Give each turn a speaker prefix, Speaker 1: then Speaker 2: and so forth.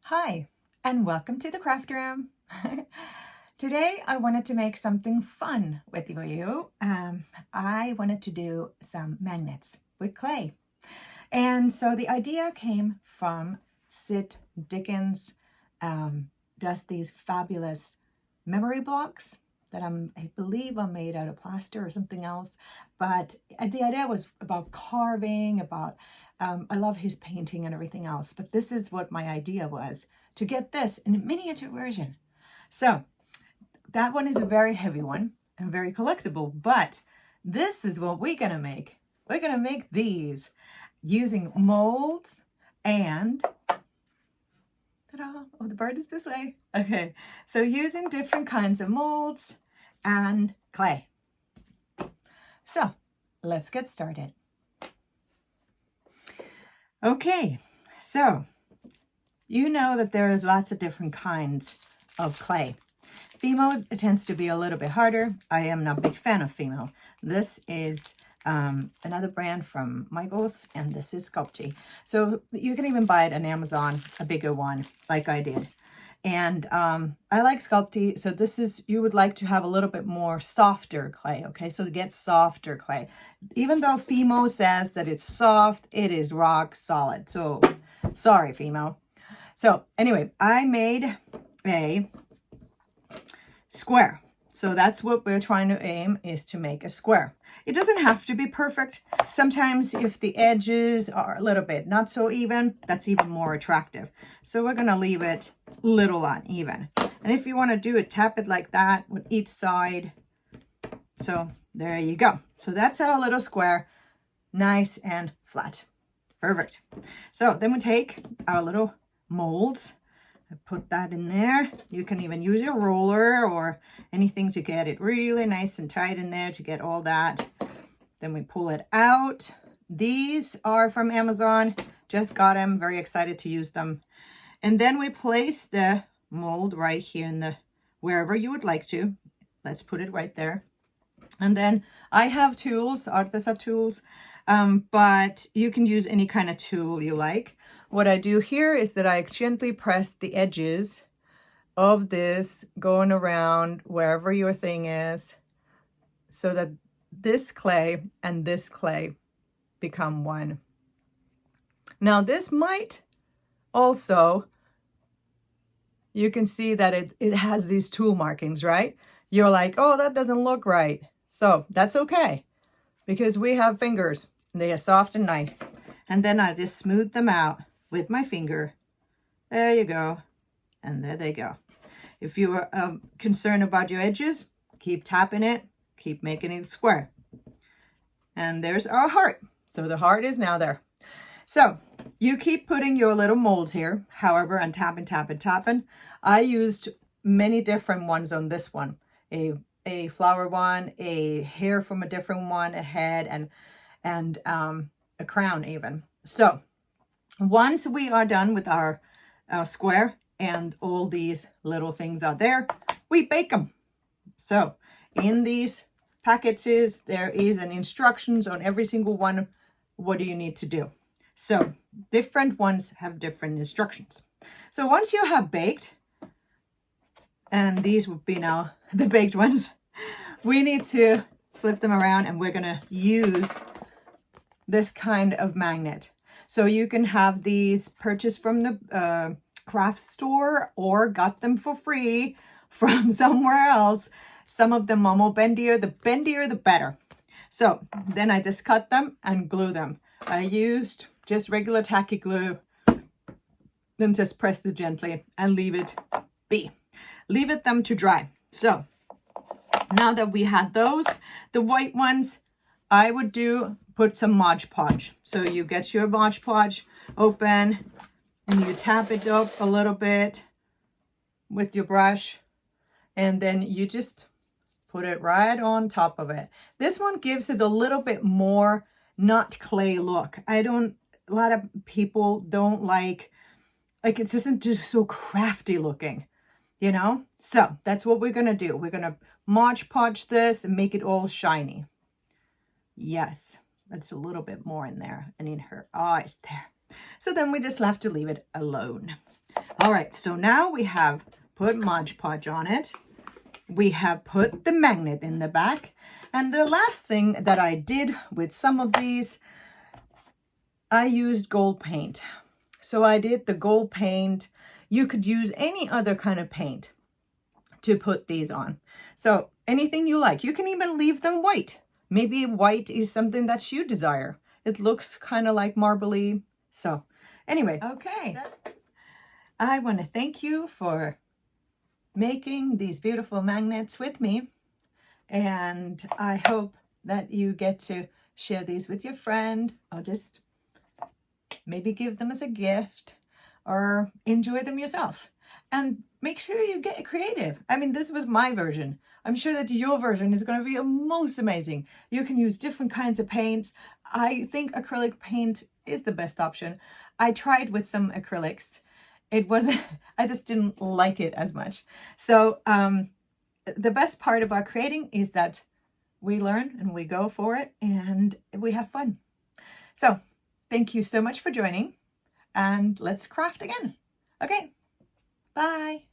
Speaker 1: Hi, and welcome to the craft room. Today I wanted to make something fun with you. I wanted to do some magnets with clay. And so the idea came from Sid Dickens. Does these fabulous memory blocks that I believe are made out of plaster or something else. But the idea was about carving, I love his painting and everything else. But this is what my idea was, to get this in a miniature version. So that one is a very heavy one and very collectible, but this is what we're gonna make. We're gonna make these using molds and ta-da! Oh, the bird is this way. Okay, so using different kinds of molds and clay. So let's get started. Okay, so you know that there is lots of different kinds of clay. Fimo tends to be a little bit harder. I am not a big fan of Fimo. This is another brand from Michaels, and this is Sculpty. So you can even buy it on Amazon, a bigger one, like I did. And I like Sculpty. So this is, you would like to have a little bit more softer clay, okay? So to get softer clay. Even though Fimo says that it's soft, it is rock solid. So sorry, Fimo. So anyway, I made a square. So that's what we're trying to aim, is to make a square. It doesn't have to be perfect. Sometimes if the edges are a little bit not so even, that's even more attractive. So we're going to leave it little uneven. And if you want to do it, tap it like that with each side. So there you go. So that's our little square, nice and flat. Perfect. So then we take our little molds. Put that in there. You can even use your roller or anything to get it really nice and tight in there to get all that. Then we pull it out. These are from Amazon. Just got them. Very excited to use them. And then we place the mold right here in the wherever you would like to. Let's put it right there. And then I have tools, artisan tools, but you can use any kind of tool you like. What I do here is that I gently press the edges of this going around wherever your thing is so that this clay and this clay become one. Now this might also, you can see that it has these tool markings, right? You're like, oh, that doesn't look right. So that's okay, because we have fingers. They are soft and nice. And then I just smooth them out with my finger. There you go. And there they go. If you are concerned about your edges, keep tapping it, keep making it square. And there's our heart. So the heart is now there. So you keep putting your little molds here, however, and tapping, tapping, tapping. I used many different ones on this one. A flower one, a hair from a different one, a head, and a crown even. So once we are done with our square and all these little things are there, we bake them. So in these packages, there is an instructions on every single one. What do you need to do? So different ones have different instructions. So once you have baked, and these would be now the baked ones, we need to flip them around, and we're going to use this kind of magnet. So you can have these purchased from the craft store or got them for free from somewhere else. Some of them are more bendier. The bendier, the better. So then I just cut them and glue them. I used just regular tacky glue. Then just press it gently and leave it be. Leave it them to dry. So now that we had those, the white ones, I would put some Mod Podge. So you get your Mod Podge open and you tap it up a little bit with your brush, and then you just put it right on top of it. This one gives it a little bit more not clay look. A lot of people don't like it isn't just so crafty looking, you know? So that's what we're going to do. We're going to Mod Podge this and make it all shiny. Yes, that's a little bit more in there and in her eyes there. So then we just have to leave it alone. All right, so now we have put Mod Podge on it. We have put the magnet in the back. And the last thing that I did with some of these, I used gold paint. So I did the gold paint. You could use any other kind of paint to put these on. So anything you like. You can even leave them white. Maybe white is something that you desire. It looks kind of like marbly. So anyway, okay. I want to thank you for making these beautiful magnets with me. And I hope that you get to share these with your friend, or just maybe give them as a gift, or enjoy them yourself. And make sure you get creative. I mean, this was my version. I'm sure that your version is going to be most amazing. You can use different kinds of paints. I think acrylic paint is the best option. I tried with some acrylics. It wasn't, I just didn't like it as much. So the best part about creating is that we learn and we go for it and we have fun. So thank you so much for joining, and let's craft again. Okay, bye.